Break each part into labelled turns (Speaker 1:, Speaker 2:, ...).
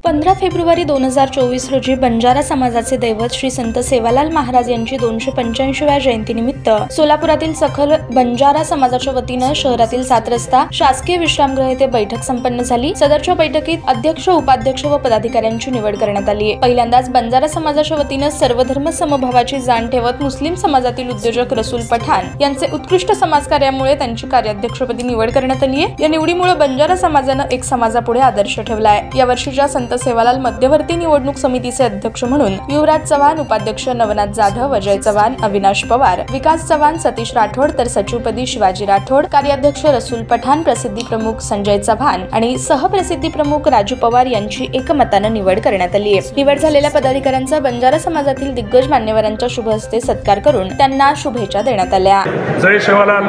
Speaker 1: 15 February 2024 रोजी बंजारा समाजाचे दैवत श्री संत सेवालाल महाराज यांची 285व्या जयंतीनिमित्त सोलापुरातील सखल बंजारा समाजाच्या वतीनं शहरातील 7 रस्ता शासकीय विश्रामगृह येथे बैठक संपन्न झाली। सदरच्या बैठकीत अध्यक्ष, उपाध्यक्ष व पदाधिकाऱ्यांची निवड करण्यात आली आहे। पहिल्यांदाच बंजारा समाजाच्या वतीनं सर्वधर्म समभावाची जाण ठेवत मुस्लिम समाजातील उद्योजक रसूल पठाण यांचे उत्कृष्ट समाजकार्यामुळे त्यांची कार्याध्यक्षपदी निवड करण्यात आली आहे। या निवडीमुळे बंजारा समाजानं एक समाजापुढे आदर्श ठेवला आहे। या वर्षीच्या संत सेवालाल मध्यवर्ती निवडणूक समितीचे अध्यक्ष म्हणून युवराज चव्हाण, उपाध्यक्ष नवनाथ जाधव, अजय चव्हाण, अविनाश पवार, विकास चव्हाण, सतीश राठोड तर सचिवपदी शिवाजी राठोड, कार्याध्यक्ष रसूल पठाण, प्रसिद्धी प्रमुख संजय चव्हाण आणि सहप्रसिद्धी प्रमुख राजू पवार यांची एकमताने निवड करण्यात आली आहे। निवड झालेल्या पदाधिकाऱ्यांचा बंजारा समाजातील दिग्गज मान्यवरांच्या शुभ हस्ते सत्कार करून त्यांना शुभेच्छा देण्यात आल्या।
Speaker 2: जय सेवालाल।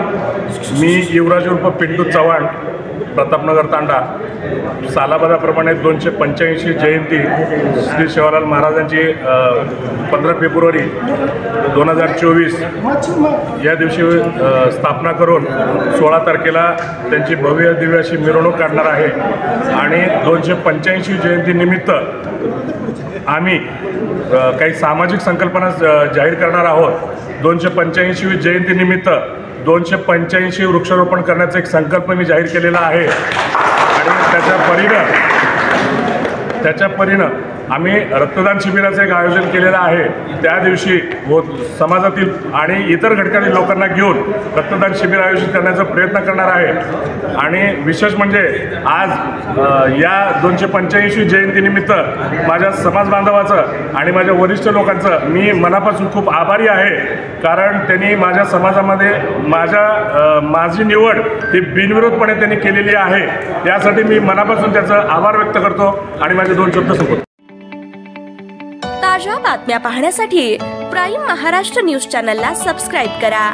Speaker 2: मी युवराज उर्फ पिंटू चव्हाण, प्रतापनगर तांडा। सालाबादाप्रमाणे 285 जयंती श्री सेवालाल महाराजांची 15 फेब्रुवारी 2024 या दिवशी स्थापना करून 16 तारखेला त्यांची भव्य दिव्य अशी मिरवणूक काढणार आहे आणि 285 जयंतीनिमित्त आम्ही काही सामाजिक संकल्पना जाहीर करणार आहोत। 285वी जयंतीनिमित्त 285 वृक्षारोपण करण्याचा एक संकल्प मी जाहीर केलेला आहे आणि त्याच्या परीनं आम्ही रक्तदान शिबिराचं एक आयोजन केलेलं आहे। त्या दिवशी समाजातील आणि इतर घटकातील लोकांना घेऊन रक्तदान शिबिर आयोजित करण्याचा प्रयत्न करणार आहे। आणि विशेष म्हणजे आज या 285 जयंतीनिमित्त माझ्या समाज बांधवाचं आणि माझ्या वरिष्ठ लोकांचं मी मनापासून खूप आभारी आहे, कारण त्यांनी माझ्या समाजामध्ये माझी निवड ही बिनविरोधपणे त्यांनी केलेली आहे। यासाठी मी मनापासून त्याचा आभार व्यक्त करतो आणि माझे 2 शब्द संपवतो।
Speaker 3: ताज्या बातम्या पाहण्यासाठी प्राईम महाराष्ट्र न्यूज चॅनलला सबस्क्राईब करा।